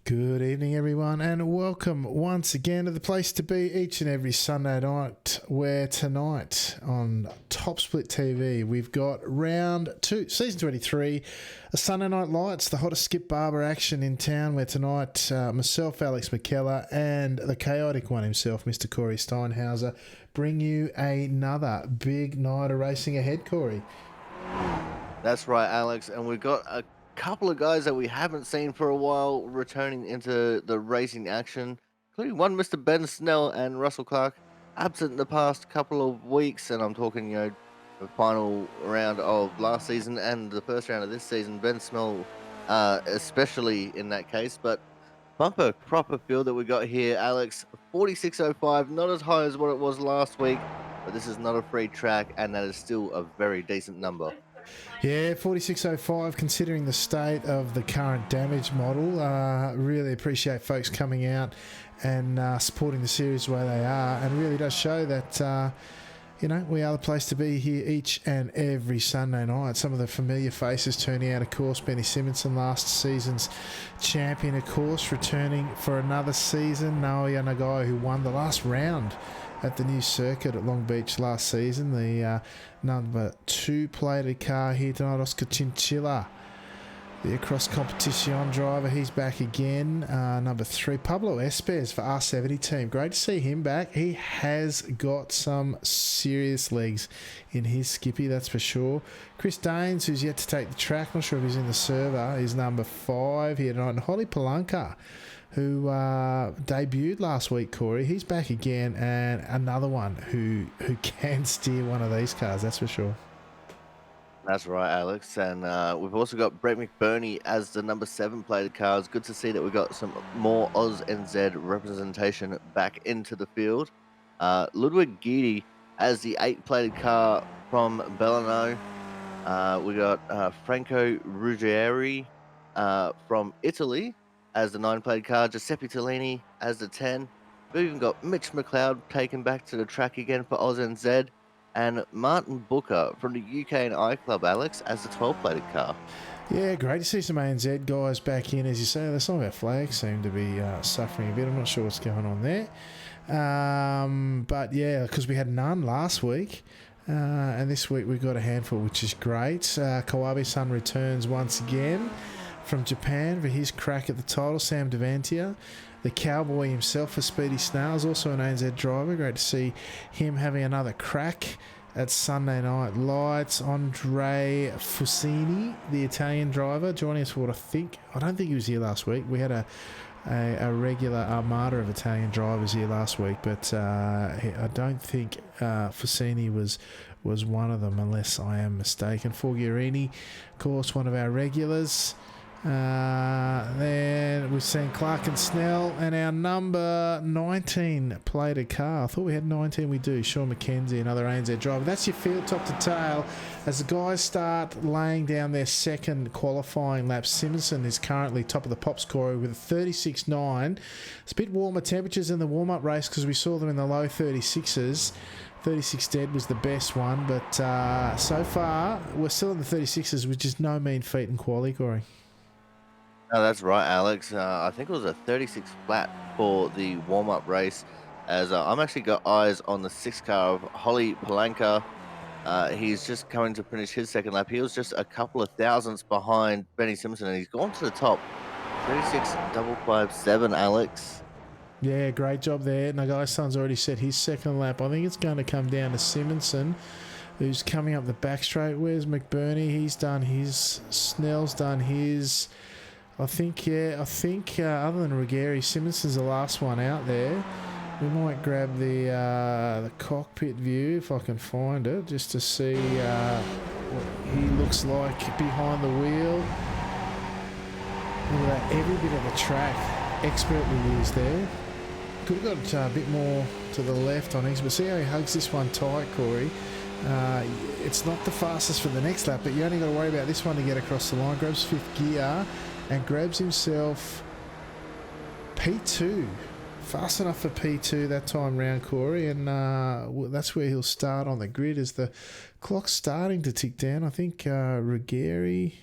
Good evening, everyone, and welcome once again to the place to be each and every Sunday night, where tonight on Top Split TV we've got round 2, season 23, a Sunday Night Lights, the hottest Skip Barber action in town, where tonight myself, Alex McKellar, and the chaotic one himself, Mr. Corey Steinhauser, bring you another big night of racing ahead, Corey. That's right, Alex. And we've got a couple of guys that we haven't seen for a while returning into the racing action, including one Mr. Ben Snell and Russell Clark, absent the past couple of weeks. And I'm talking, the final round of last season and the first round of this season. Ben Snell, especially in that case. But bumper proper field that we got here, Alex. 46.05, not as high as what it was last week, but this is not a free track, and that is still a very decent number. Yeah, 46.05, considering the state of the current damage model. Really appreciate folks coming out and supporting the series the way they are, and really does show that, we are the place to be here each and every Sunday night. Some of the familiar faces turning out, of course, Benny Simonson, last season's champion, of course, returning for another season. Naoya Nagai, who won the last round at the new circuit at Long Beach last season. The number 2 plated car here tonight, Oscar Chinchilla, the across competition driver. He's back again. Number 3, Pablo Espes for R70 team. Great to see him back. He has got some serious legs in his Skippy, that's for sure. Chris Daines, who's yet to take the track, not sure if he's in the server, is number 5 here tonight. And Holly Palanca, who debuted last week, Corey. He's back again, and another one who can steer one of these cars, that's for sure. That's right, Alex. And we've also got Brett McBurney as the number 7 plated car. It's good to see that we've got some more Oz and Z representation back into the field. Ludwig Guidi as the 8 plated car from Bellano. We got Franco Ruggieri from Italy as the 9 plated car. Giuseppe Tellini as the 10. We've even got Mitch McLeod taken back to the track again for Oz and Z. And Martin Booker from the UK and I Club, Alex, as the 12-plated car. Yeah, great to see some ANZ guys back in. As you say, some of our flags seem to be suffering a bit. I'm not sure what's going on there. But yeah, because we had none last week. And this week we've got a handful, which is great. Kawabe-san returns once again from Japan for his crack at the title. Sam Devantia, the cowboy himself for Speedy Snails, also an ANZ driver. Great to see him having another crack at Sunday Night Lights. Andre Fucini, the Italian driver, joining us for what I don't think he was here last week. We had a regular armada of Italian drivers here last week, but I don't think Fucini was one of them, unless I am mistaken. Forgierini, of course, one of our regulars. Then we've seen Clark and Snell, and our number 19 plated car. I thought we had 19. We do. Sean McKenzie, another ANZ driver. That's your field top to tail as the guys start laying down their second qualifying lap. Simonson is currently top of the pop scorer with a 36.9. It's a bit warmer temperatures in the warm-up race because we saw them in the low 36s. 36 dead was the best one, but so far we're still in the 36s, which is no mean feat in quali, Corey. No, that's right, Alex. I think it was a 36 flat for the warm-up race, as I'm actually got eyes on the 6th car of Holly Palanca. He's just coming to finish his second lap. He was just a couple of thousandths behind Benny Simpson, and he's gone to the top. 36.557, Alex. Yeah, great job there. Nagai-san's already set his second lap. I think it's going to come down to Simonson, who's coming up the back straight. Where's McBurney? He's done his. Snell's done his. I think other than Ruggieri, Simonson's the last one out there. We might grab the cockpit view if I can find it, just to see what he looks like behind the wheel. Look at that, every bit of the track expertly used there. Could have got a bit more to the left on his, but see how he hugs this one tight, Corey. It's not the fastest for the next lap, but you only got to worry about this one to get across the line. Grabs 5th gear and grabs himself P2. Fast enough for P2 that time round, Corey, and that's where he'll start on the grid as the clock's starting to tick down. I think Ruggieri,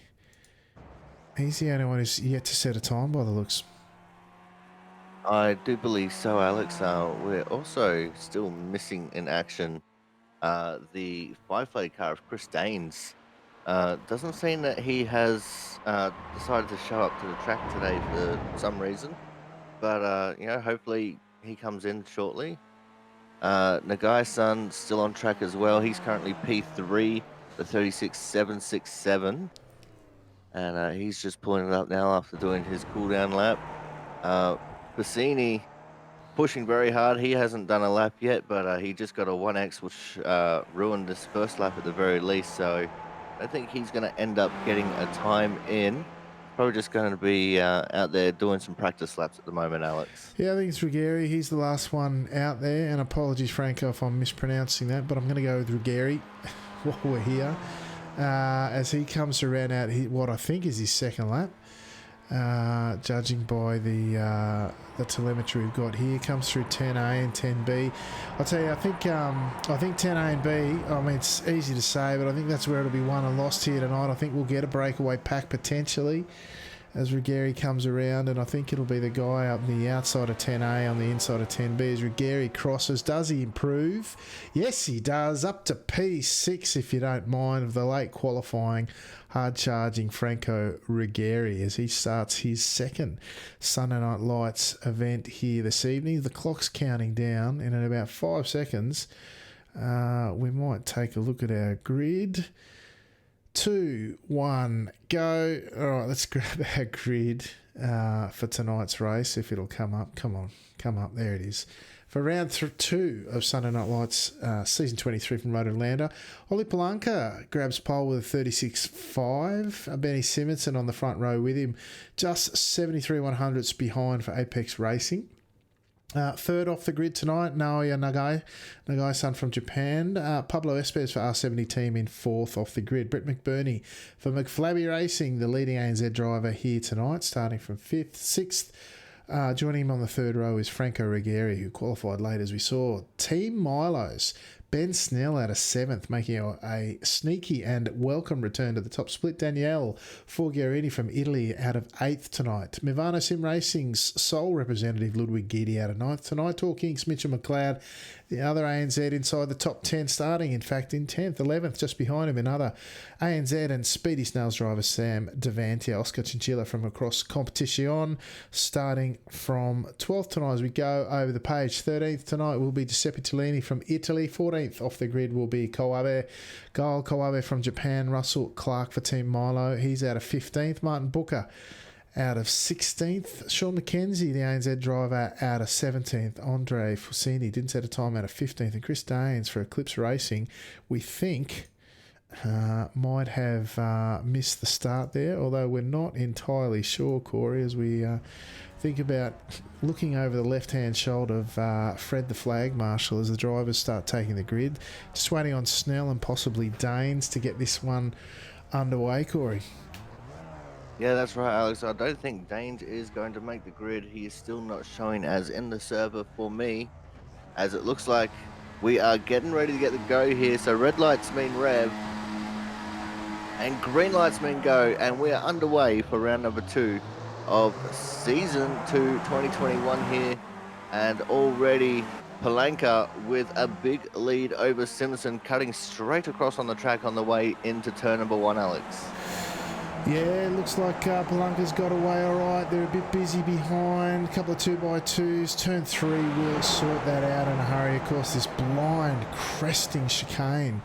he's the only one who's yet to set a time by the looks. I do believe so, Alex. We're also still missing in action the five-play car of Chris Danes. Doesn't seem that he has decided to show up to the track today for some reason, but hopefully he comes in shortly. Nagai-san still on track as well. He's currently P3, the 36767, and he's just pulling it up now after doing his cooldown lap. Uh, Bassini pushing very hard. He hasn't done a lap yet, but he just got a 1x, which ruined his first lap at the very least. So I think he's going to end up getting a time in. Probably just going to be out there doing some practice laps at the moment, Alex. Yeah, I think it's Ruggieri. He's the last one out there. And apologies, Franco, if I'm mispronouncing that, but I'm going to go with Ruggieri while we're here. As he comes around out what I think is his second lap. Judging by the telemetry we've got here, comes through 10A and 10B. I'll tell you, I think 10A and B. I mean, it's easy to say, but I think that's where it'll be won and lost here tonight. I think we'll get a breakaway pack potentially as Ruggieri comes around, and I think it'll be the guy up the outside of 10A on the inside of 10B as Ruggieri crosses. Does he improve? Yes, he does. Up to P6, if you don't mind, of the late qualifying hard-charging Franco Ruggieri as he starts his second Sunday Night Lights event here this evening. The clock's counting down, and in about 5 seconds, we might take a look at our grid. 2, 1, go. All right, let's grab our grid for tonight's race, if it'll come up. Come on, come up. There it is. For round 2 of Sunday Night Lights, season 23 from Road Atlanta, Ollie Palanca grabs pole with a 36.5. Benny Simonson on the front row with him, just 73 100ths behind for Apex Racing. Third off the grid tonight, Naoya Nagai-san from Japan. Pablo Espes for R70 team in fourth off the grid. Brett McBurney for McFlabby Racing, the leading ANZ driver here tonight, starting from fifth. Sixth, joining him on the third row is Franco Ruggieri, who qualified late as we saw. Team Milos, Ben Snell out of 7th, making a sneaky and welcome return to the top split. Danielle Forgherini from Italy out of 8th tonight. Mivano Sim Racing's sole representative, Ludwig Guidi, out of 9th tonight. Tor Kings, Mitchell McLeod, the other ANZ inside the top 10, starting, in fact, in 10th. 11th, just behind him, another ANZ and Speedy Snails driver, Sam Devante. Oscar Chinchilla from across Competition, starting from 12th tonight as we go over the page. 13th tonight will be Giuseppe Tellini from Italy. 14th off the grid will be Kawabe. Gail Kawabe from Japan. Russell Clark for Team Milo. He's out of 15th. Martin Booker out of 16th. Sean McKenzie, the ANZ driver, out of 17th. Andre Fusini didn't set a time, out of 15th. And Chris Danes for Eclipse Racing, we think, might have missed the start there, although we're not entirely sure, Corey, as we think about looking over the left-hand shoulder of Fred the Flag Marshal as the drivers start taking the grid. Just waiting on Snell and possibly Danes to get this one underway, Corey. Yeah, that's right, Alex. I don't think Danes is going to make the grid. He is still not showing as in the server for me, as it looks like we are getting ready to get the go here. So red lights mean rev, and green lights mean go, and we are underway for round number 2 of season 2 2021 here, and already Palanca with a big lead over Simpson, cutting straight across on the track on the way into turn number 1, Alex. Yeah, it looks like Palanca's got away all right. They're a bit busy behind. A couple of 2x2s. Turn 3 will sort that out in a hurry. Of course, this blind cresting chicane.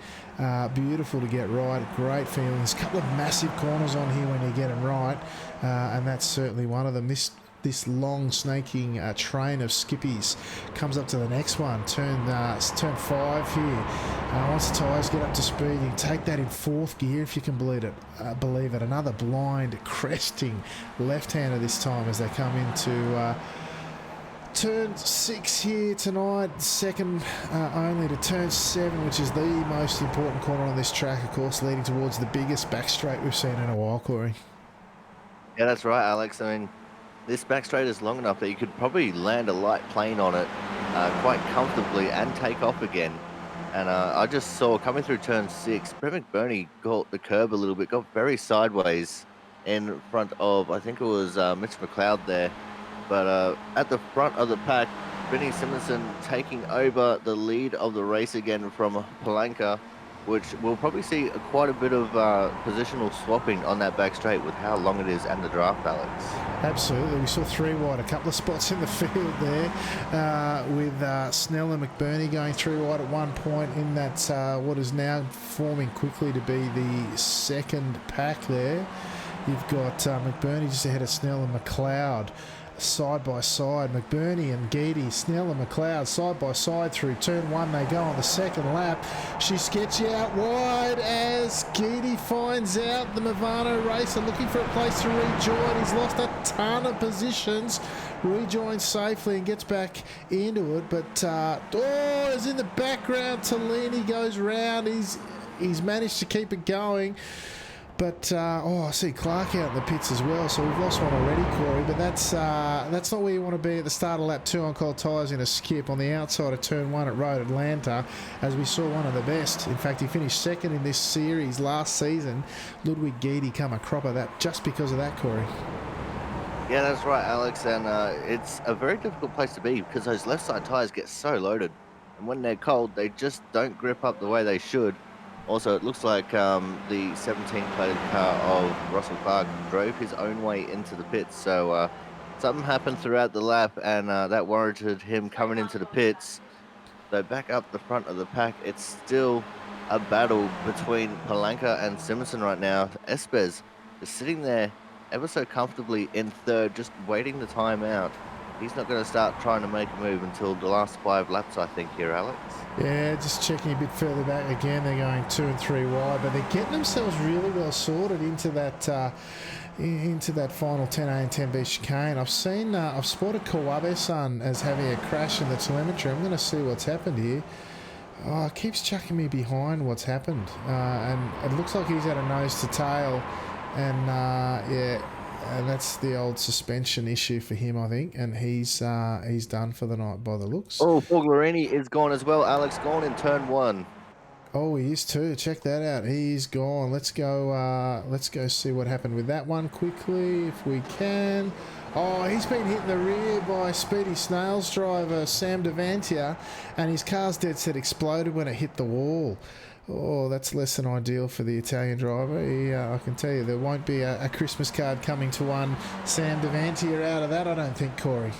Beautiful to get right. Great feelings. A couple of massive corners on here when you get them right. And that's certainly one of them. This long snaking train of skippies comes up to the next one. Turn 5 here. Once the tyres get up to speed, you can take that in 4th gear if you can believe it. Another blind cresting left-hander this time as they come into turn 6 here tonight. Second only to turn 7, which is the most important corner on this track, of course, leading towards the biggest back straight we've seen in a while, Corey. Yeah, that's right, Alex. I mean, this back straight is long enough that you could probably land a light plane on it quite comfortably and take off again. And I just saw coming through turn 6, Brett McBurney got the curb a little bit, got very sideways in front of, I think it was Mitch McLeod there. But at the front of the pack, Vinnie Simonson taking over the lead of the race again from Palanca, which we'll probably see quite a bit of positional swapping on that back straight with how long it is and the draft, Alex. Absolutely. We saw 3 wide, a couple of spots in the field there with Snell and McBurney going 3 wide at one point in that what is now forming quickly to be the second pack there. You've got McBurney just ahead of Snell and McLeod. Side by side, McBurney and Geedy, Snell and McLeod side by side through turn 1. They go on the second lap. She's sketchy out wide as Geedy finds out the Movano racer looking for a place to rejoin. He's lost a ton of positions, rejoins safely and gets back into it. But is in the background. Tellini goes round. He's managed to keep it going. But, I see Clark out in the pits as well, so we've lost one already, Corey. But that's not where you want to be at the start of lap 2 on cold tyres in a skip on the outside of turn 1 at Road Atlanta, as we saw one of the best. In fact, he finished second in this series last season. Ludwig Geedy come a crop of that just because of that, Corey. Yeah, that's right, Alex, and it's a very difficult place to be because those left side tyres get so loaded. And when they're cold, they just don't grip up the way they should. Also, it looks like the 17-plated car of Russell Clark drove his own way into the pits. So something happened throughout the lap, and that warranted him coming into the pits. So back up the front of the pack, it's still a battle between Palanca and Simonson right now. Espes is sitting there ever so comfortably in third, just waiting the time out. He's not going to start trying to make a move until the last 5 laps, I think, here, Alex. Yeah, just checking a bit further back again. They're going 2 and 3 wide, but they're getting themselves really well sorted into that final 10A and 10B chicane. I've spotted Kawabe-san as having a crash in the telemetry. I'm going to see what's happened here. Oh, it keeps chucking me behind what's happened, and it looks like he's had a nose to tail, and and that's the old suspension issue for him, I think, and he's done for the night by the looks. Oh, Forglarini is gone as well. Alex gone in turn 1. Oh, he is too. Check that out. He's gone. Let's go see what happened with that one quickly, if we can. Oh, he's been hit in the rear by Speedy Snails driver Sam Devantia, and his car's dead set exploded when it hit the wall. Oh, that's less than ideal for the Italian driver. I can tell you there won't be a Christmas card coming to one Sam Devantia out of that, I don't think, Corey.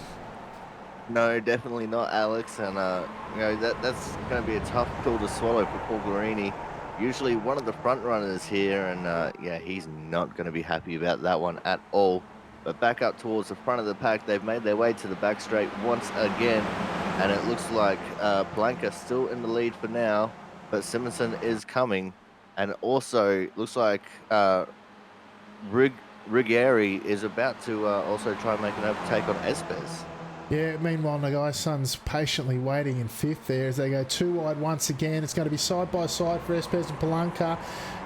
No, definitely not, Alex. And that's going to be a tough pill to swallow for Paul Guarini. Usually one of the front runners here, and he's not going to be happy about that one at all. But back up towards the front of the pack, they've made their way to the back straight once again, and it looks like Palanca still in the lead for now. But Simonson is coming, and also looks like Righieri is about to also try and make an overtake on Espes. Yeah, meanwhile, Nagai-san's patiently waiting in 5th there as they go 2 wide once again. It's going to be side by side for Espes and Palanca.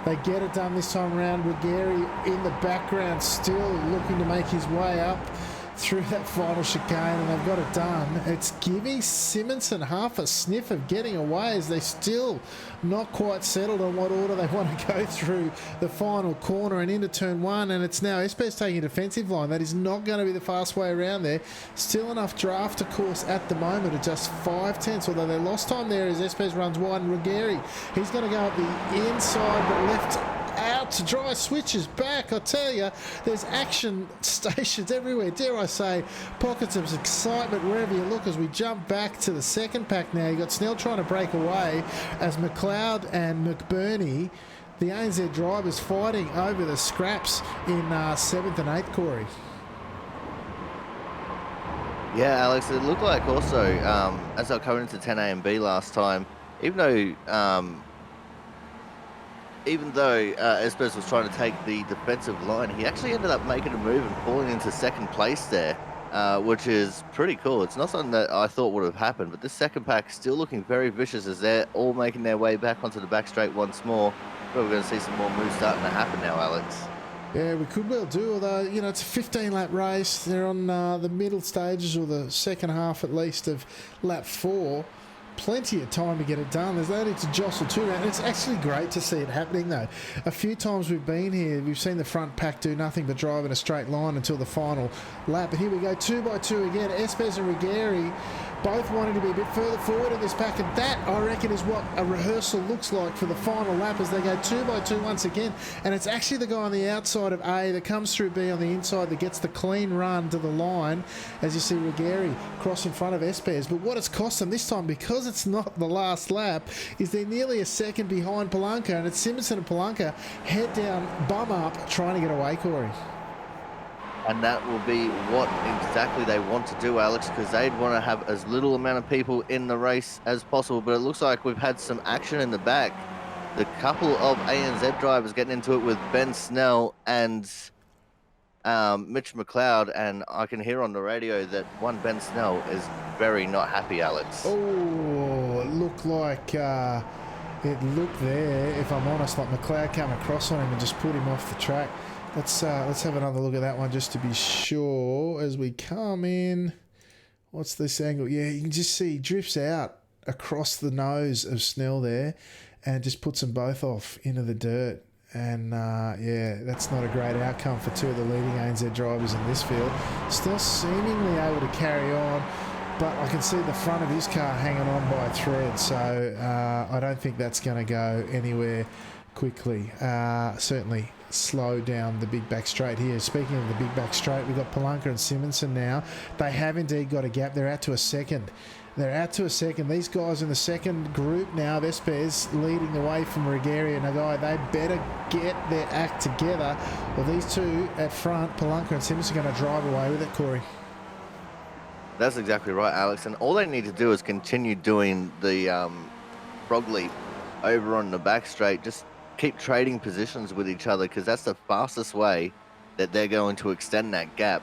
They get it done this time around. Righieri in the background still looking to make his way up through that final chicane, and they've got it done. It's giving Simonson half a sniff of getting away as they still not quite settled on what order they want to go through the final corner and into turn 1, and it's now Espes taking a defensive line. That is not going to be the fast way around there. Still enough draft, of course, at the moment at just 5/10, although they lost time there as Espes runs wide, and Righieri, he's going to go up the inside but left out to dry, switches back. I tell you, there's action stations everywhere, dare I say, pockets of excitement wherever you look as we jump back to the second pack now. You've got Snell trying to break away as McLeod and McBurney, the ANZ drivers, fighting over the scraps in 7th and 8th, Corey. Yeah, Alex, it looked like also, as I was coming into 10A and B last time, even though Espes was trying to take the defensive line, he actually ended up making a move and falling into second place there, which is pretty cool. It's not something that I thought would have happened, but this second pack still looking very vicious as they're all making their way back onto the back straight once more. But we're going to see some more moves starting to happen now, Alex. Yeah, we could well do, although, it's a 15-lap race. They're on the middle stages, or the second half at least, of lap 4. plenty of time to get it done. There's no need to jostle too much. It's actually great to see it happening, though. A few times we've been here, we've seen the front pack do nothing but drive in a straight line until the final lap. But here we go, 2 by 2 again. Espes and Ruggieri both wanting to be a bit further forward in this pack, and that, I reckon, is what a rehearsal looks like for the final lap as they go 2 by 2 once again. And it's actually the guy on the outside of A that comes through B on the inside that gets the clean run to the line, as you see Ruggieri cross in front of Espes. But what it's cost them this time, because it's not the last lap, is they're nearly a second behind Palanca, and it's Simonson and Palanca head down, bum up, trying to get away, Corey. And that will be what exactly they want to do, Alex, because they'd want to have as little amount of people in the race as possible. But it looks like we've had some action in the back. The couple of ANZ drivers getting into it with Ben Snell and Mitch McLeod, and I can hear on the radio that one Ben Snell is very not happy, Alex. Oh, it looked like it looked there, if I'm honest, like McLeod came across on him and just put him off the track. Let's have another look at that one just to be sure as we come in. What's this angle? Yeah, you can just see he drifts out across the nose of Snell there and just puts them both off into the dirt. And yeah, that's not a great outcome for 2 of the leading ANZ drivers in this field. Still seemingly able to carry on, but I can see the front of his car hanging on by a thread, so I don't think that's going to go anywhere quickly. Certainly slow down the big back straight here. Speaking of the big back straight, we've got Palanca and Simonson now. They have indeed got a gap. They're out to a second. These guys in the second group now of Espes leading the way from Ruggieri and Nagai. They better get their act together, or these 2 at front, Palanca and Simonson, are going to drive away with it, Corey. That's exactly right, Alex. And all they need to do is continue doing the frog leap over on the back straight. Just keep trading positions with each other, because that's the fastest way that they're going to extend that gap.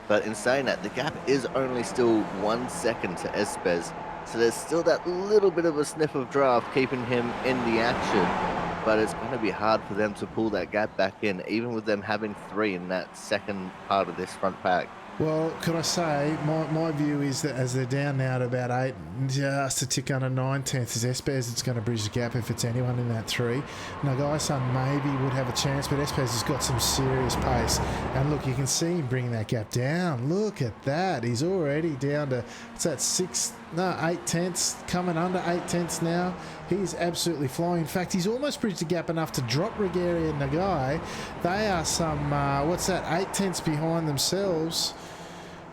But in saying that, the gap is only still 1 second to Espes, so there's still that little bit of a sniff of draft keeping him in the action. But it's going to be hard for them to pull that gap back in, even with them having 3 in that second part of this front pack. Well, could I say, my view is that as they're down now to about 8, just a tick under 9/10 is Espes. It's going to bridge the gap if it's anyone in that 3. Nagai-san maybe would have a chance, but Espes has got some serious pace. And look, you can see him bring that gap down. Look at that. He's already down to, it's that 8 tenths, coming under 8 tenths now. He's absolutely flying. In fact, he's almost bridged the gap enough to drop Ruggieri and Nagai. They are some, 8 tenths behind themselves.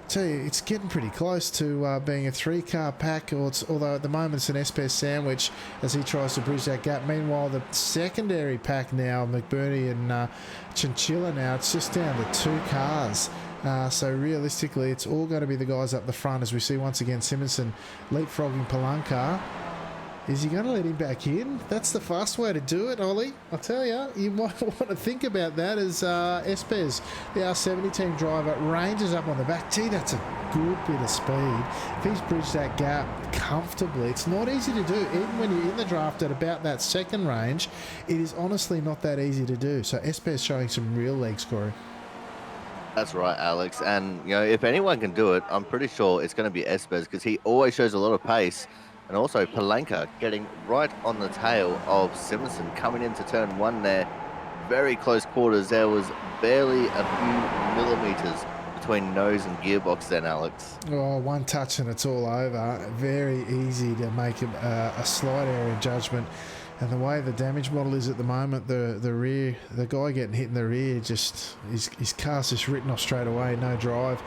Tell you, it's getting pretty close to being a 3-car pack, although at the moment it's an Espes sandwich as he tries to bridge that gap. Meanwhile, the secondary pack now, McBurney and Chinchilla now, it's just down to 2 cars. So realistically, it's all going to be the guys up the front as we see once again Simonson leapfrogging Palanca. Is he going to let him back in? That's the fast way to do it, Ollie. I'll tell you might want to think about that as Espes, the R70 team driver, ranges up on the back. Gee, that's a good bit of speed. If he's bridged that gap comfortably, it's not easy to do. Even when you're in the draft at about that second range, it is honestly not that easy to do. So Espes showing some real leg scoring. That's right, Alex. And, if anyone can do it, I'm pretty sure it's going to be Espes, because he always shows a lot of pace. And also Palanca getting right on the tail of Simonson coming into turn 1 there. Very close quarters. There was barely a few millimeters between nose and gearbox then, Alex. Oh, one touch and it's all over. Very easy to make a slight error in judgment. And the way the damage model is at the moment, the guy getting hit in the rear, just his car's just written off straight away, no drive.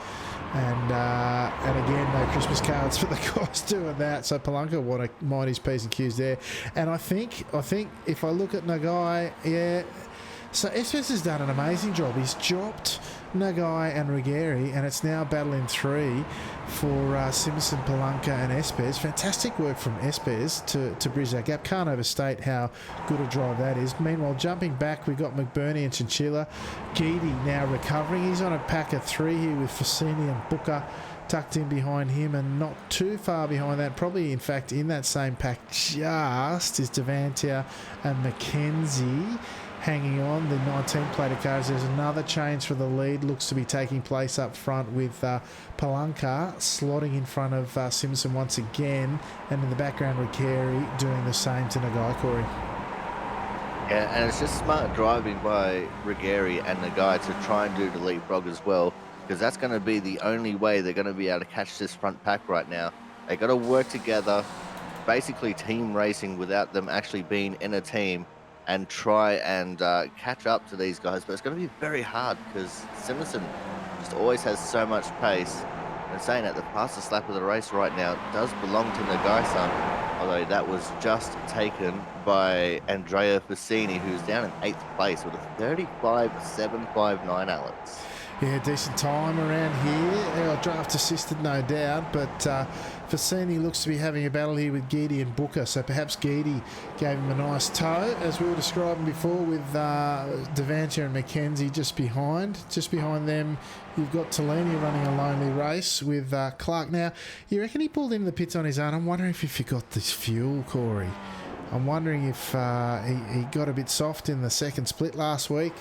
And again, no Christmas cards for the guys doing that. So Palanca want to mind his P's and Q's there. And I think if I look at Nagai, yeah. So Espes has done an amazing job. He's dropped Nagai and Ruggieri, and it's now battle in 3 for Simpson, Palanca and Espes. Fantastic work from Espes to bridge that gap. Can't overstate how good a drive that is. Meanwhile, jumping back, we've got McBurney and Chinchilla. Geedy now recovering. He's on a pack of 3 here with Fassini and Booker tucked in behind him, and not too far behind that, probably in fact in that same pack just is Devantia and Mackenzie. hanging on. The 19-plated cars. There's another change for the lead. Looks to be taking place up front with Palanca slotting in front of Simpson once again. And in the background, Riccieri doing the same to Nagai, Corey. Yeah, and it's just smart driving by Riccieri and Nagai to try and do the leapfrog as well, because that's going to be the only way they're going to be able to catch this front pack right now. They got to work together, basically team racing without them actually being in a team, and try and catch up to these guys. But it's going to be very hard because Simonson just always has so much pace. And saying that, the fastest lap of the race right now does belong to Nagai-san, although that was just taken by Andrea Fassini, who's down in 8th place with a 35.759, Alex. Yeah, decent time around here. Draft assisted, no doubt, but Fassini looks to be having a battle here with Guidi and Booker, so perhaps Guidi gave him a nice tow, as we were describing before, with Devantia and McKenzie just behind. Just behind them, you've got Tellini running a lonely race with Clark. Now, you reckon he pulled into the pits on his own? I'm wondering if he forgot this fuel, Corey. I'm wondering if he got a bit soft in the second split last week.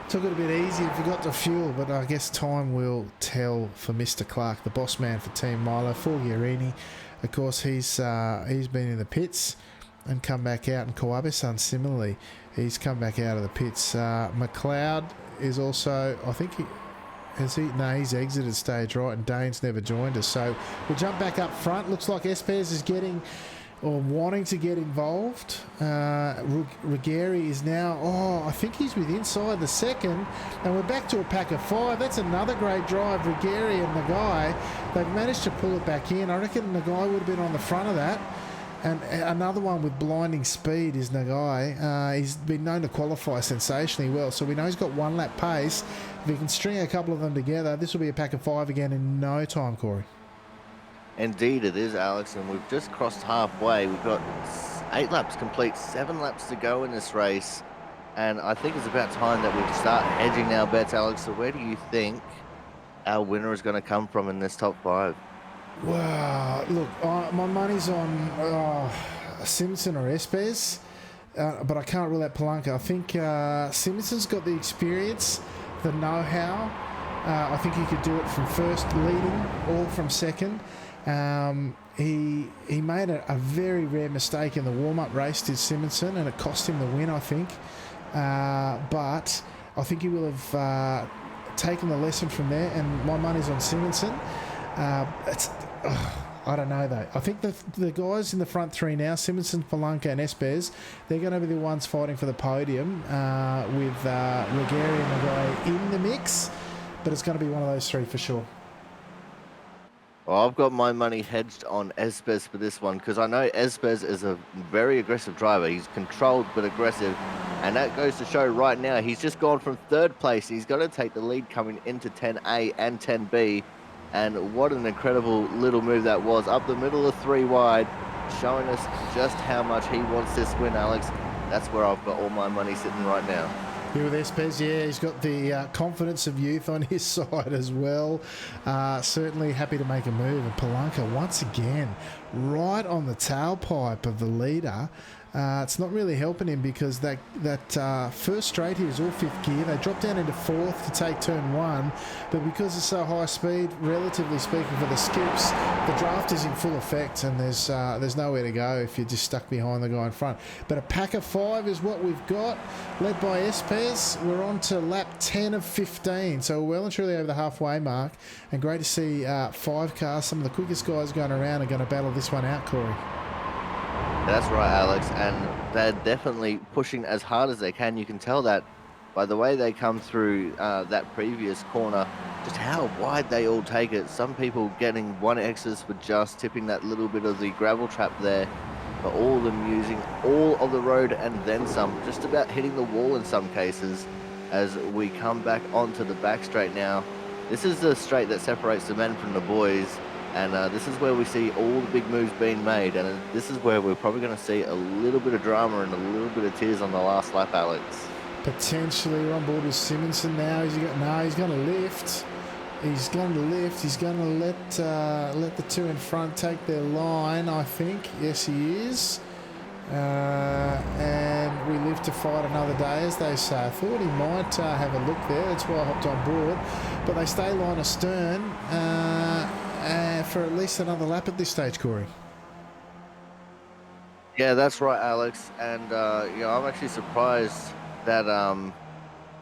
Took it a bit easy and forgot the fuel, but I guess time will tell for Mr. Clark, the boss man for Team Milo. Forgierini, of course, he's been in the pits and come back out, and Kawabe-san similarly, he's come back out of the pits. McLeod is also, I think he's exited stage right, and Dane's never joined us. So we'll jump back up front. Looks like Espes is getting or wanting to get involved. Ruggieri is now, I think he's with inside the second, and we're back to a pack of 5. That's another great drive, Ruggieri and Nagai. They've managed to pull it back in. I reckon Nagai would have been on the front of that. And another one with blinding speed is Nagai. He's been known to qualify sensationally well, so we know he's got 1 lap pace. If he can string a couple of them together, this will be a pack of 5 again in no time, Corey. Indeed it is, Alex, and we've just crossed halfway. We've got 8 laps complete, 7 laps to go in this race, and I think it's about time that we start hedging our bets, Alex. So where do you think our winner is going to come from in this top 5? Wow, look, my money's on Simpson or Espes, but I can't rule out Palanca. I think Simpson's got the experience, the know-how. I think he could do it from first leading or from second. He made a very rare mistake in the warm-up race, did Simonson, and it cost him the win, I think. But I think he will have taken the lesson from there, and my money's on Simonson. I don't know, though. I think the guys in the front 3 now, Simonson, Palanca and Espes, they're going to be the ones fighting for the podium with Ruggieri and Nagai in the mix, but it's going to be one of those 3 for sure. Well, I've got my money hedged on Espes for this one, because I know Espes is a very aggressive driver. He's controlled but aggressive, and that goes to show right now he's just gone from 3rd place. He's going to take the lead coming into 10A and 10B, and what an incredible little move that was. Up the middle of 3 wide, showing us just how much he wants this win, Alex. That's where I've got all my money sitting right now. Here with Espes, yeah, he's got the confidence of youth on his side as well. Certainly happy to make a move. And Palanca, once again, right on the tailpipe of the leader. It's not really helping him because that first straight here is all 5th gear. They drop down into 4th to take turn 1, but because it's so high speed, relatively speaking for the skips, the draft is in full effect, and there's nowhere to go if you're just stuck behind the guy in front. But a pack of 5 is what we've got, led by Espes. We're on to lap 10 of 15, so we're well and truly over the halfway mark, and great to see 5 cars, some of the quickest guys going around, are going to battle this one out, Corey. That's right, Alex, and they're definitely pushing as hard as they can. You can tell that by the way they come through that previous corner, just how wide they all take it. Some people getting 1Xs for just tipping that little bit of the gravel trap there, but all of them using all of the road and then some, just about hitting the wall in some cases as we come back onto the back straight now. This is the straight that separates the men from the boys. And this is where we see all the big moves being made, and this is where we're probably going to see a little bit of drama and a little bit of tears on the last lap, Alex. Potentially we're on board with Simonson now. He's going to lift. He's going to lift. He's going to let the 2 in front take their line, I think. Yes, he is. And we live to fight another day, as they say. I thought he might have a look there. That's why I hopped on board. But they stay line astern for at least another lap at this stage, Corey. Yeah, that's right, Alex. And I'm actually surprised that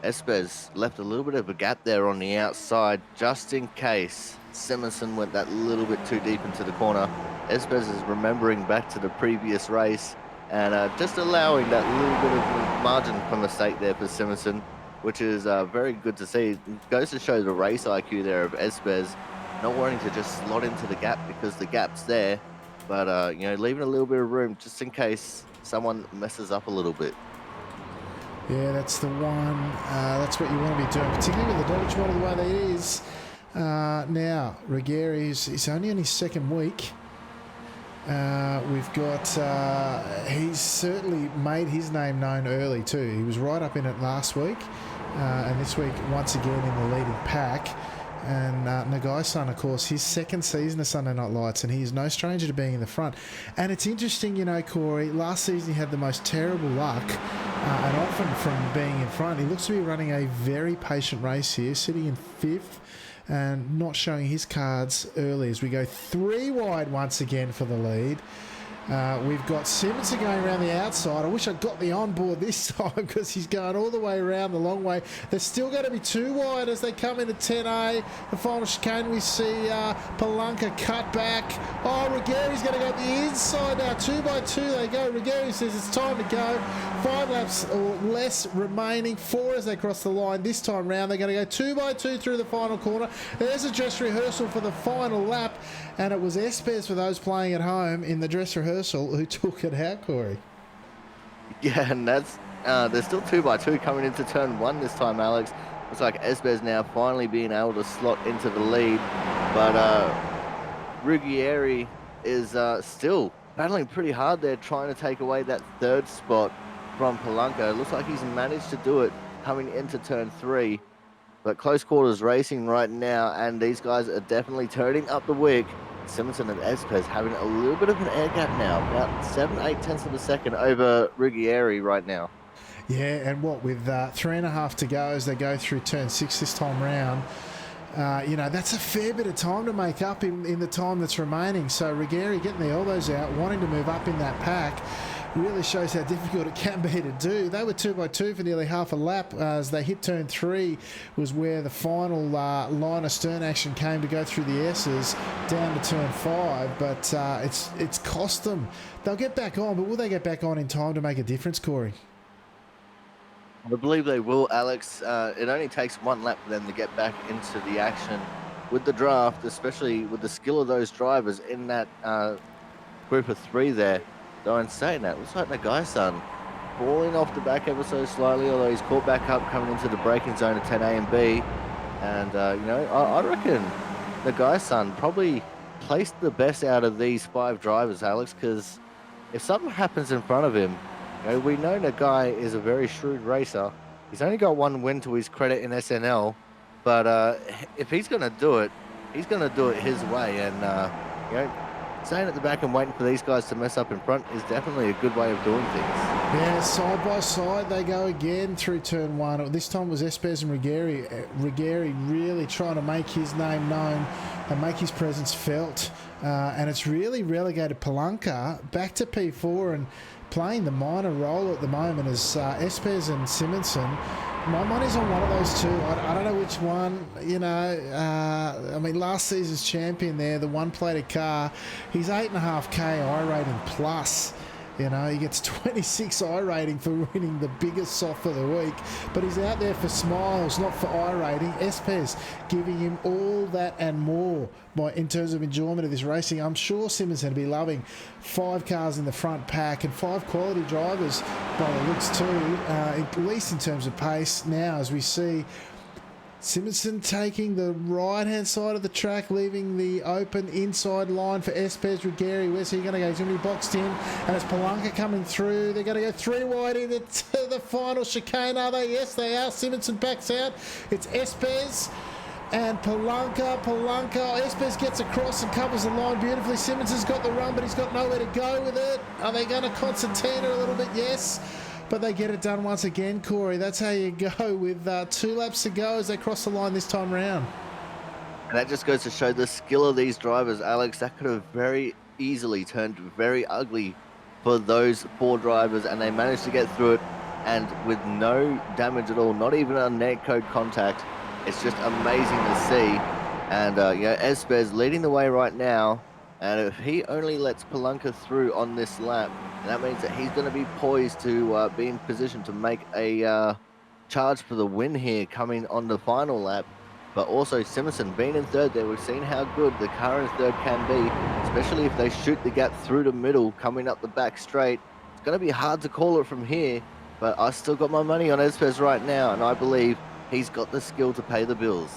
Espes left a little bit of a gap there on the outside, just in case Simonson went that little bit too deep into the corner. Espes is remembering back to the previous race and just allowing that little bit of margin for mistake there for Simonson, which is very good to see. It goes to show the race IQ there of Espes, not wanting to just slot into the gap because the gap's there, but leaving a little bit of room just in case someone messes up a little bit. Yeah, that's the one. That's what you want to be doing, particularly with the damage model the way that it is. Now, Ruggieri is only in his second week. We've got... he's certainly made his name known early too. He was right up in it last week. And this week, once again, in the leading pack. And Nagai-san, of course, his second season of Sunday Night Lights, and he is no stranger to being in the front. And it's interesting, Corey, last season he had the most terrible luck, and often from being in front. He looks to be running a very patient race here, sitting in fifth and not showing his cards early as we go 3 wide once again for the lead. We've got Simonson going around the outside. I wish I'd got the onboard this time because he's going all the way around the long way. They're still going to be 2 wide as they come into 10A. The final chicane, we see Palanca cut back. Oh, Ruggieri's going to go the inside now. 2 by 2 they go. Ruggieri says it's time to go. 5 laps or less remaining. 4 as they cross the line. This time round, they're going to go 2 by 2 through the final corner. There's a dress rehearsal for the final lap. And it was Espes for those playing at home in the dress rehearsal who took it out, Corey. Yeah, and that's there's still 2 by 2 coming into turn 1 this time, Alex. Looks like Espes now finally being able to slot into the lead, but Ruggieri is still battling pretty hard there, trying to take away that 3rd spot from Palanca. It looks like he's managed to do it coming into turn 3. But close quarters racing right now, and these guys are definitely turning up the wick. Simonson and Espes having a little bit of an air gap now, about 7-8 tenths of a second over Ruggieri right now. Yeah, and what, with 3.5 to go as they go through turn 6 this time round, that's a fair bit of time to make up in the time that's remaining. So Ruggieri getting the elbows out, wanting to move up in that pack, really shows how difficult it can be to do. They were 2 by 2 for nearly half a lap as they hit turn 3 was where the final line of stern action came to go through the S's down to turn 5, but it's cost them. They'll get back on, but will they get back on in time to make a difference, Corey? I believe they will, Alex. It only takes 1 lap for them to get back into the action with the draft, especially with the skill of those drivers in that group of 3 there. Though in saying that, looks like Nagai-san falling off the back ever so slightly, although he's caught back up coming into the braking zone of 10A and B. And, I reckon Nagai-san probably placed the best out of these 5 drivers, Alex, because if something happens in front of him, we know Nagai is a very shrewd racer. He's only got 1 win to his credit in SNL, but if he's going to do it, he's going to do it his way. And, staying at the back and waiting for these guys to mess up in front is definitely a good way of doing things. Yeah, side by side they go again through turn 1. This time it was Espes and Ruggieri. Ruggieri really trying to make his name known and make his presence felt. And it's really relegated Palanca back to P4 and playing the minor role at the moment as Espes and Simonson. My money's on one of those 2. I don't know which one. Last season's champion there, the 1-plated car, he's 8.5k I rating plus. He gets 26 I rating for winning the biggest soft of the week, but he's out there for smiles, not for I rating. Espes giving him all that and more in terms of enjoyment of this racing. I'm sure Simonson will be loving 5 cars in the front pack and 5 quality drivers by the looks too, at least in terms of pace. Now, as we see Simonson taking the right-hand side of the track, leaving the open inside line for Espes. Ruggieri, where's he going to go? He's going to be boxed in, and it's Palanca coming through. They're going to go 3 wide into the final chicane, are they? Yes, they are. Simonson backs out. It's Espes. And Palanca, Espes gets across and covers the line beautifully. Simmons has got the run, but he's got nowhere to go with it. Are they going to concertina a little bit? Yes. But they get it done once again, Corey. That's how you go with 2 laps to go as they cross the line this time round. And that just goes to show the skill of these drivers, Alex. That could have very easily turned very ugly for those 4 drivers, and they managed to get through it, and with no damage at all, not even a net code contact. It's just amazing to see. And Espes leading the way right now, and if he only lets Palanca through on this lap, that means that he's going to be poised to be in position to make a charge for the win here coming on the final lap. But also Simonson being in third there, we've seen how good the car in third can be, especially if they shoot the gap through the middle coming up the back straight. It's going to be hard to call it from here, but I still got my money on Espes right now, and I believe he's got the skill to pay the bills.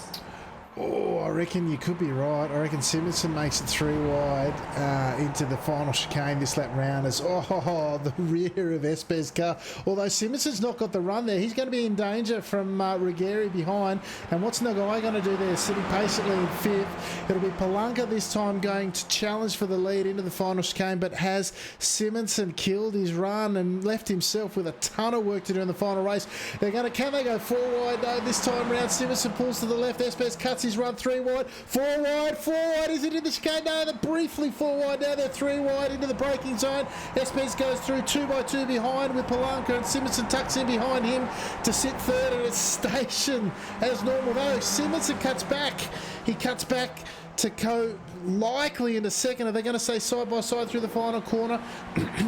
Oh, I reckon you could be right. I reckon Simonson makes it 3 wide into the final chicane this lap round as, the rear of Espes' car. Although Simonson's not got the run there, he's going to be in danger from Rigeri behind. And what's Nagai going to do there? Sitting patiently in 5th. It'll be Palanca this time going to challenge for the lead into the final chicane, but has Simonson killed his run and left himself with a ton of work to do in the final race? Can they go 4 wide? No, this time round Simonson pulls to the left. Espes cuts his run 3 wide, 4 wide, is it in the chicane? No, they're briefly 4 wide, now they're 3 wide into the braking zone. Espes goes through 2 by 2 behind with Palanca, and Simonson tucks in behind him to sit third at its station as normal. Though Simonson cuts back to go likely into second. Are they going to stay side by side through the final corner?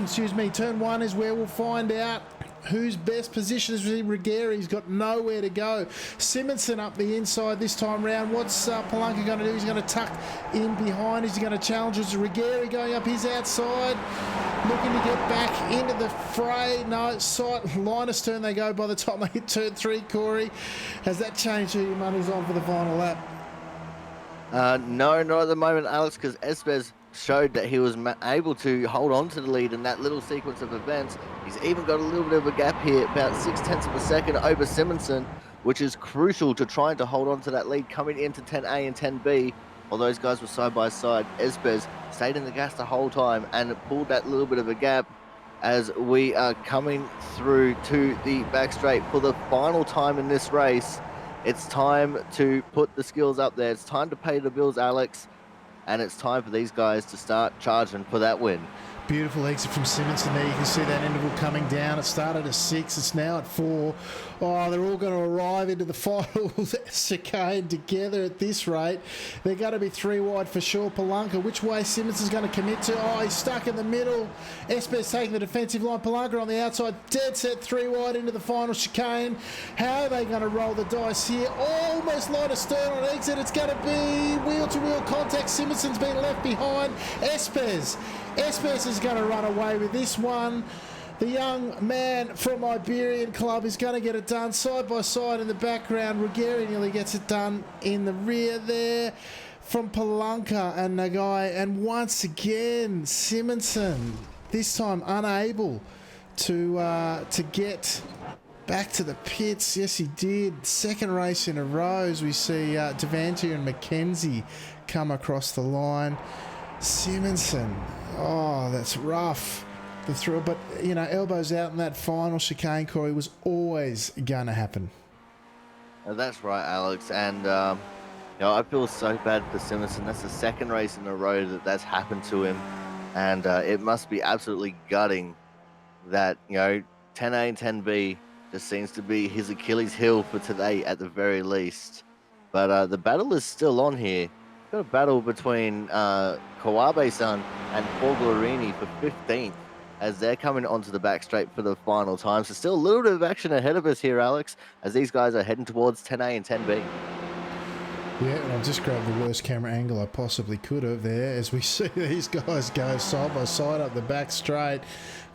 Excuse me, turn 1 is where we'll find out whose best position is Rigeri. He's got nowhere to go. Simonson up the inside this time round. What's Palanca going to do? He's going to tuck in behind. Is he going to challenge? Is Rigeri going up his outside, looking to get back into the fray? No, Linus turn they go by the time they hit turn 3, Corey. Has that changed who your money's on for the final lap? No, not at the moment, Alex, because Espes showed that he was able to hold on to the lead in that little sequence of events. He's even got a little bit of a gap here, about 0.6 of a second over Simonson, which is crucial to trying to hold on to that lead coming into 10A and 10B. While those guys were side by side, Espes stayed in the gas the whole time and pulled that little bit of a gap as we are coming through to the back straight for the final time in this race. It's time to put the skills up there. It's time to pay the bills, Alex. And it's time for these guys to start charging for that win. Beautiful exit from Simonson there. You can see that interval coming down. It started at 6. It's now at 4. Oh, they're all going to arrive into the final chicane together at this rate. They're going to be 3 wide for sure. Palanca, which way Simonson's going to commit to? Oh, he's stuck in the middle. Espes taking the defensive line. Palanca on the outside. Dead set 3 wide into the final chicane. How are they going to roll the dice here? Almost line of stern on exit. It's going to be wheel-to-wheel contact. Simonson's been left behind. Espes is going to run away with this one. The young man from Iberian Club is going to get it done side by side in the background. Rigeri nearly gets it done in the rear there from Palanca and Nagai. And once again, Simonson, this time unable to get back to the pits. Yes, he did. Second race in a row as we see Devantier and McKenzie come across the line. Simonson, oh, that's rough. The thrill, but elbows out in that final chicane, Corey, was always going to happen. That's right, Alex. And I feel so bad for Simonson. That's the second race in a row that's happened to him, and it must be absolutely gutting that 10A and 10B just seems to be his Achilles heel for today at the very least. But the battle is still on here. Got a battle between Kawabe-san and Forglarini for 15th as they're coming onto the back straight for the final time. So still a little bit of action ahead of us here, Alex, as these guys are heading towards 10A and 10B. Yeah, and I've just grabbed the worst camera angle I possibly could have there as we see these guys go side by side up the back straight.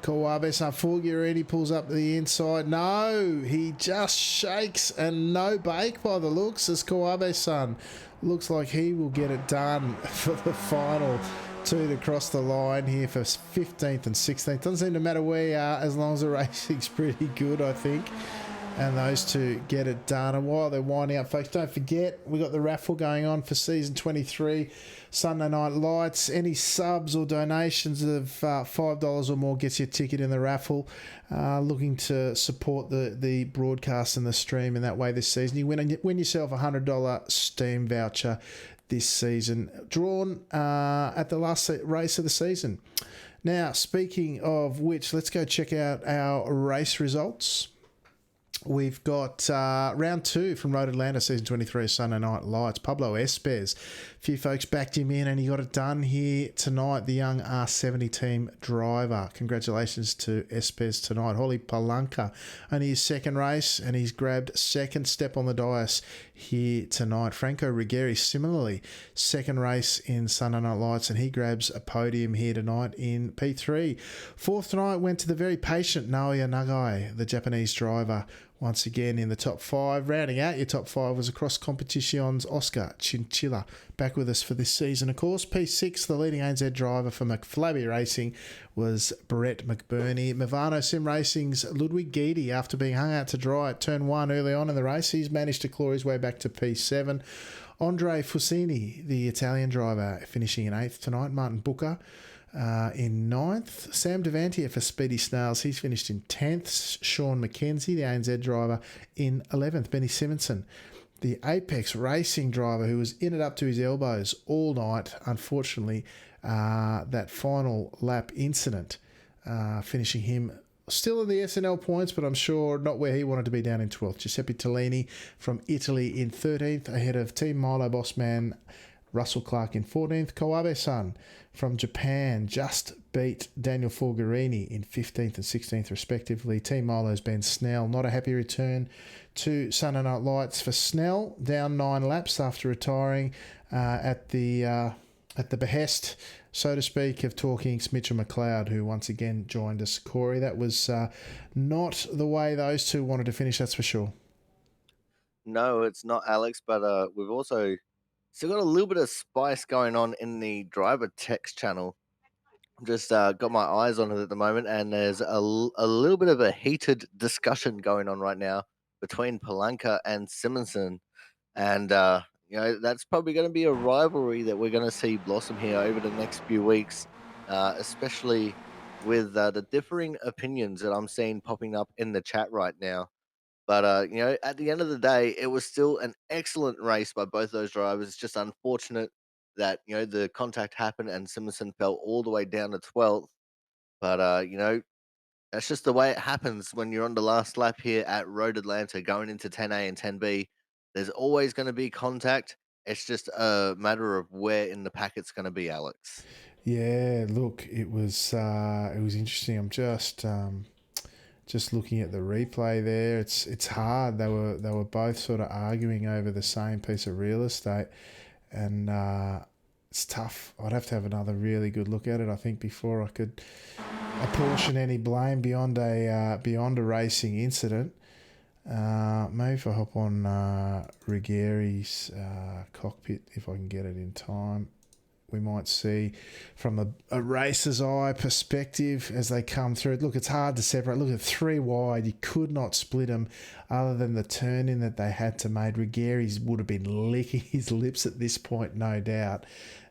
Kawabe-san, Forglarini pulls up the inside. No, he just shakes and no bake by the looks as Kawabe-san looks like he will get it done for the final two to cross the line here for 15th and 16th. Doesn't seem to matter where you are as long as the racing's pretty good, I think. and those two get it done. And while they're winding up, folks, don't forget we got the raffle going on for season 23 Sunday Night Lights. Any subs or donations of $5 or more gets you a ticket in the raffle. Looking to support the broadcast and the stream in that way this season. You win yourself a $100 Steam voucher this season, drawn at the last race of the season. Now, speaking of which, let's go check out our race results. We've got round 2 from Road Atlanta season 23 Sunday Night Lights. Pablo Espes. A few folks backed him in and he got it done here tonight. The young R70 team driver. Congratulations to Espes tonight. Holly Palanca, only his second race and he's grabbed second step on the dice here tonight. Franco Rigeri, similarly, second race in Sunday Night Lights and he grabs a podium here tonight in P3. Fourth tonight went to the very patient Naoya Nagai, the Japanese driver, once again in the top 5. Rounding out your top 5 was across competition's Oscar Chinchilla, back with us for this season. Of course, P6, the leading ANZ driver for McFlabby Racing was Brett McBurney. Movano Sim Racing's Ludwig Guidi, after being hung out to dry at turn 1 early on in the race, he's managed to claw his way back to P7. Andre Fussini, the Italian driver, finishing in 8th tonight. Martin Booker in 9th. Sam Devantier for Speedy Snails, he's finished in 10th. Sean McKenzie, the ANZ driver, in 11th. Benny Simonson, the Apex Racing driver, who was in it up to his elbows all night, unfortunately, that final lap incident, finishing him still in the SNL points, but I'm sure not where he wanted to be, down in 12th. Giuseppe Tellini from Italy in 13th, ahead of Team Milo boss man Russell Clark in 14th. Kowabe-san from Japan just beat Daniel Forgarini in 15th and 16th respectively. Team Milo's Ben Snell. Not a happy return to Sunday Night Lights for Snell, down 9 laps after retiring at the behest, so to speak, of Torking's Mitchell McLeod, who once again joined us. Corey, that was not the way those two wanted to finish, that's for sure. No, it's not, Alex, but we've also still got a little bit of spice going on in the driver text channel. Just got my eyes on it at the moment, and there's a little bit of a heated discussion going on right now between Palanca and Simonson. And, that's probably going to be a rivalry that we're going to see blossom here over the next few weeks, especially with the differing opinions that I'm seeing popping up in the chat right now. But at the end of the day, it was still an excellent race by both those drivers. It's just unfortunate that the contact happened and Simonson fell all the way down to 12th. But that's just the way it happens when you're on the last lap here at Road Atlanta, going into 10A and 10B. There's always going to be contact. It's just a matter of where in the pack it's going to be, Alex. Yeah, look, it was interesting. I'm just looking at the replay there. It's hard. They were both sort of arguing over the same piece of real estate, and it's tough. I'd have to have another really good look at it, I think, before I could apportion any blame beyond a racing incident. Maybe if I hop on Rigeri's cockpit, if I can get it in time, we might see from a racer's eye perspective as they come through. Look, it's hard to separate. Look at 3 wide. You could not split them other than the turn-in that they had to make. Rigeri's would have been licking his lips at this point, no doubt.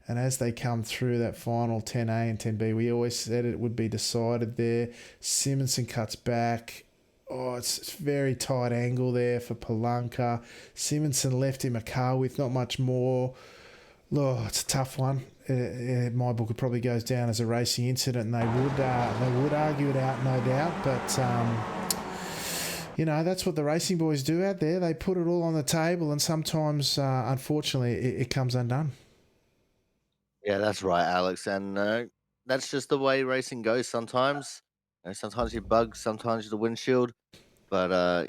And as they come through that final 10A and 10B, we always said it would be decided there. Simonson cuts back. Oh, it's very tight angle there for Palanca. Simonson left him a car with not much more. Oh, it's a tough one. My book, it probably goes down as a racing incident, and they would argue it out, no doubt. But that's what the racing boys do out there. They put it all on the table, and sometimes, unfortunately, it comes undone. Yeah, that's right, Alex, and that's just the way racing goes. Sometimes, sometimes you bug, sometimes the windshield. But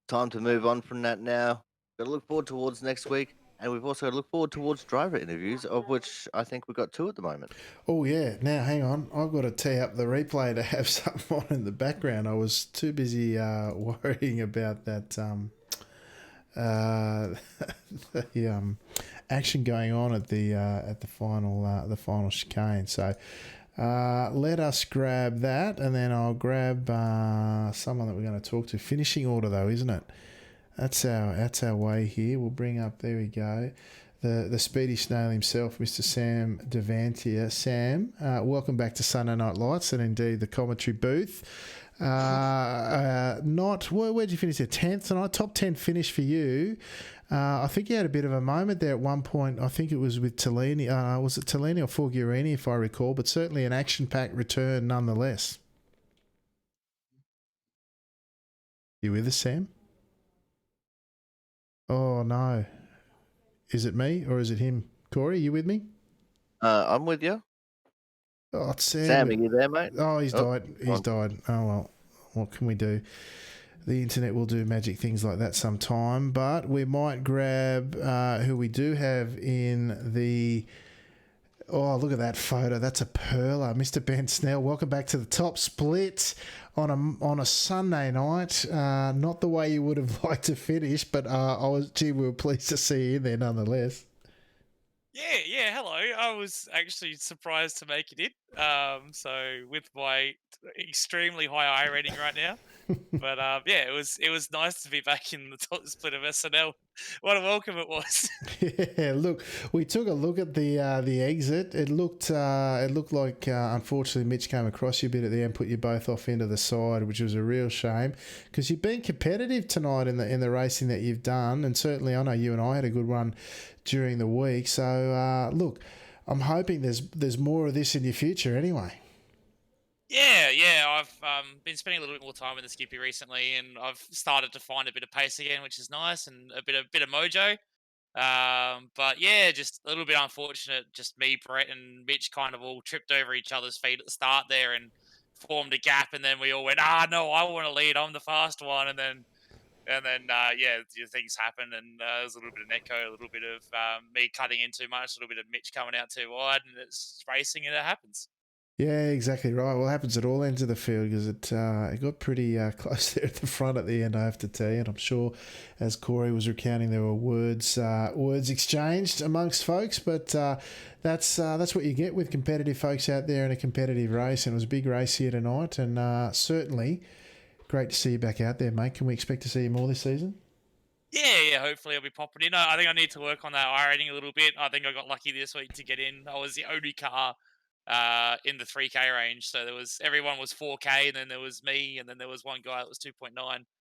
time to move on from that now. Got to look forward towards next week. And we've also got to look forward towards driver interviews, of which I think we've got 2 at the moment. Oh, yeah. Now, hang on. I've got to tee up the replay to have something on in the background. I was too busy worrying about that the action going on at the final chicane. So Let us grab that, and then I'll grab someone that we're going to talk to. Finishing order, though, isn't it? That's our way here. We'll bring up. There we go. The speedy snail himself, Mr. Sam Devantier. Sam, welcome back to Sunday Night Lights and indeed the commentary booth. Not where'd you finish there? 10th tonight, top 10 finish for you. I think you had a bit of a moment there at one point. I think it was with Tellini. Was it Tellini or Forgurini, if I recall? But certainly an action-packed return nonetheless. You with us, Sam? Oh no, is it me or is it him? Corey, you with me? I'm with you. Oh, it's Sam, are Sam. you there, mate? Oh, he's Oh, died. He's died. Oh well, what can we do? The internet will do magic things like that sometime. But we might grab who we do have in the. Oh, look at that photo. That's a perler. Mr. Ben Snell, welcome back to the top split on a Sunday night. Not the way you would have liked to finish, but we were pleased to see you in there nonetheless. Yeah, hello. I was actually surprised to make it in. So with my extremely high I rating right now, but yeah, it was nice to be back in the top split of SNL. What a welcome it was. Yeah, look, we took a look at the exit. It looked like unfortunately Mitch came across you a bit at the end, put you both off into the side, which was a real shame because you've been competitive tonight in the racing that you've done, and certainly I know you and I had a good run during the week. So look, I'm hoping there's more of this in your future anyway. Yeah. I've been spending a little bit more time with the Skippy recently, and I've started to find a bit of pace again, which is nice, and a bit of mojo. But yeah, just a little bit unfortunate. Just me, Brett, and Mitch kind of all tripped over each other's feet at the start there and formed a gap, and then we all went, no, I want to lead. I'm the fast one, and then yeah, things happen, and there's a little bit of netco, a little bit of me cutting in too much, a little bit of Mitch coming out too wide, and it's racing, and it happens. Yeah, exactly right. Well, it happens at all ends of the field because it got pretty close there at the front at the end, I have to tell you. And I'm sure, as Corey was recounting, there were words exchanged amongst folks. But that's what you get with competitive folks out there in a competitive race. And it was a big race here tonight, and certainly great to see you back out there, mate. Can we expect to see you more this season? Yeah. Hopefully, I'll be popping in. I think I need to work on that I rating a little bit. I think I got lucky this week to get in. I was the only car in the 3K range, so everyone was 4K, and then there was me, and then there was one guy that was 2.9.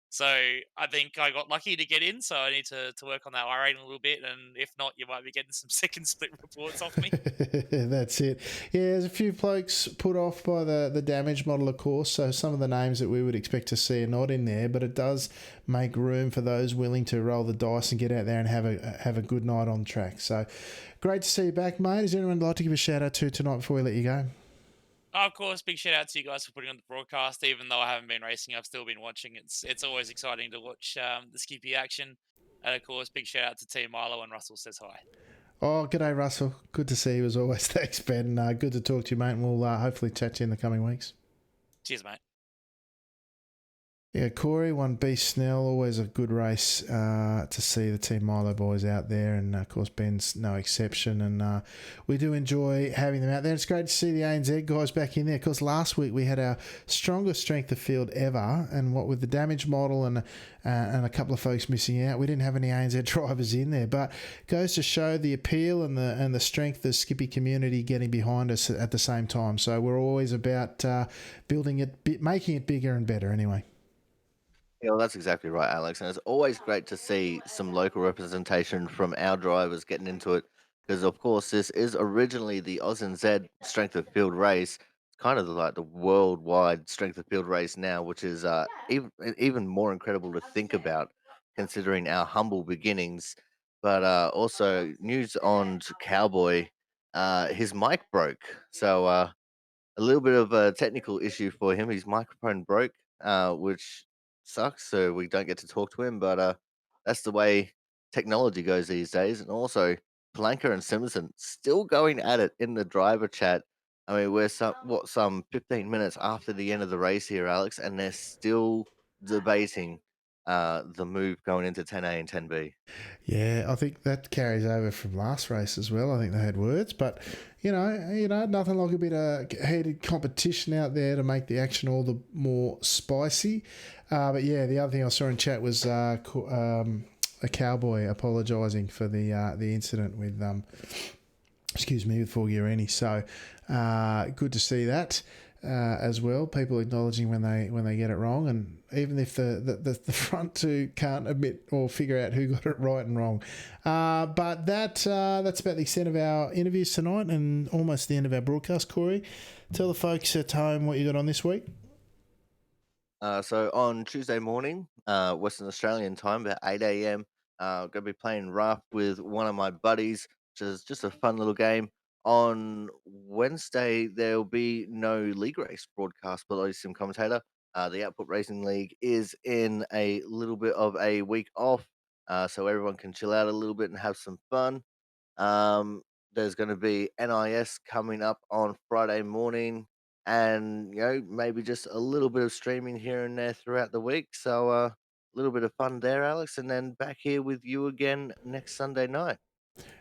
So I think I got lucky to get in. So I need to work on that I rating a little bit, and if not, you might be getting some second split reports off me. That's it. Yeah, there's a few blokes put off by the damage model, of course. So some of the names that we would expect to see are not in there, but it does make room for those willing to roll the dice and get out there and have a good night on track. So great to see you back, mate. Is anyone like to give a shout out to tonight before we let you go? Of course, big shout out to you guys for putting on the broadcast. Even though I haven't been racing, I've still been watching. It's always exciting to watch the Skippy action. And of course, big shout out to Team Milo and Russell says hi. Oh, g'day, Russell. Good to see you as always. Thanks, Ben. Good to talk to you, mate. And we'll hopefully chat to you in the coming weeks. Cheers, mate. Yeah, Corey, one Beast Snell, always a good race to see the Team Milo boys out there, and of course Ben's no exception, and we do enjoy having them out there. It's great to see the ANZ guys back in there, because last week we had our strongest strength of field ever, and what with the damage model and a couple of folks missing out, we didn't have any ANZ drivers in there, but goes to show the appeal and the strength of the Skippy community getting behind us at the same time. So we're always about building it, making it bigger and better anyway. Yeah, well, that's exactly right, Alex. And it's always great to see some local representation from our drivers getting into it. Because, of course, this is originally the Oz and Z strength of field race. It's kind of like the worldwide strength of field race now, which is even more incredible to think about considering our humble beginnings. But also, news on to Cowboy, his mic broke. So, a little bit of a technical issue for him. His microphone broke, which sucks. So we don't get to talk to him. But that's the way technology goes these days. And also, Palanca and Simpson still going at it in the driver chat. I mean, we're some 15 minutes after the end of the race here, Alex, and they're still debating the move going into 10A and 10B. Yeah, I think that carries over from last race as well. I think they had words, but nothing like a bit of heated competition out there to make the action all the more spicy. But yeah, the other thing I saw in chat was a cowboy apologising for the incident with with Forgiarini. So good to see that. As well, people acknowledging when they get it wrong, and even if the front two can't admit or figure out who got it right and wrong. But that's about the extent of our interviews tonight, and almost the end of our broadcast. Corey, tell the folks at home what you got on this week. So on Tuesday morning, Western Australian time, about 8 a.m., going to be playing Raft with one of my buddies, which is just a fun little game. On Wednesday, there'll be no league race broadcast below Sim Commentator. The Output Racing League is in a little bit of a week off, so everyone can chill out a little bit and have some fun. There's going to be NIS coming up on Friday morning, and maybe just a little bit of streaming here and there throughout the week. So a little bit of fun there, Alex, and then back here with you again next Sunday night.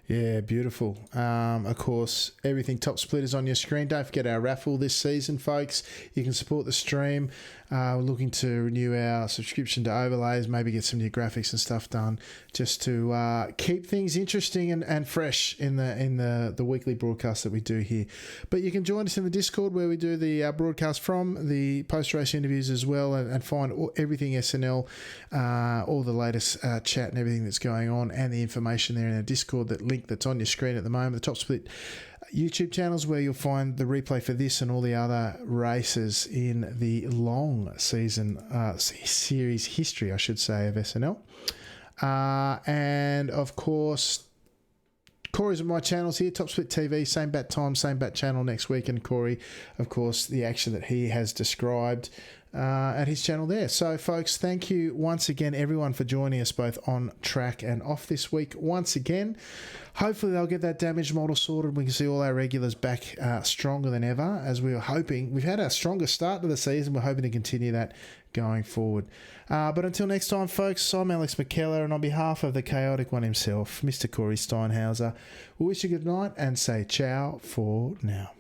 Yeah, beautiful. Of course, everything Top Split is on your screen. Don't forget our raffle this season, folks. You can support the stream. We're looking to renew our subscription to overlays, maybe get some new graphics and stuff done, just to keep things interesting and fresh in the weekly broadcast that we do here. But you can join us in the Discord where we do the broadcast from the post-race interviews as well, and find everything SNL, all the latest chat and everything that's going on, and the information there in our Discord, that link that's on your screen at the moment. The Top Split YouTube channels where you'll find the replay for this and all the other races in the long season series history, I should say, of SNL. And of course, Corey's at my channels here, Top Split TV, same bat time, same bat channel next week. And Corey, of course, the action that he has described at his channel there. So, folks, thank you once again, everyone, for joining us both on track and off this week. Once again, hopefully they'll get that damaged model sorted. We can see all our regulars back stronger than ever, as we were hoping. We've had our strongest start to the season. We're hoping to continue that going forward. But until next time, folks, I'm Alex McKellar, and on behalf of the chaotic one himself, Mr. Corey Steinhauser, we wish you good night and say ciao for now.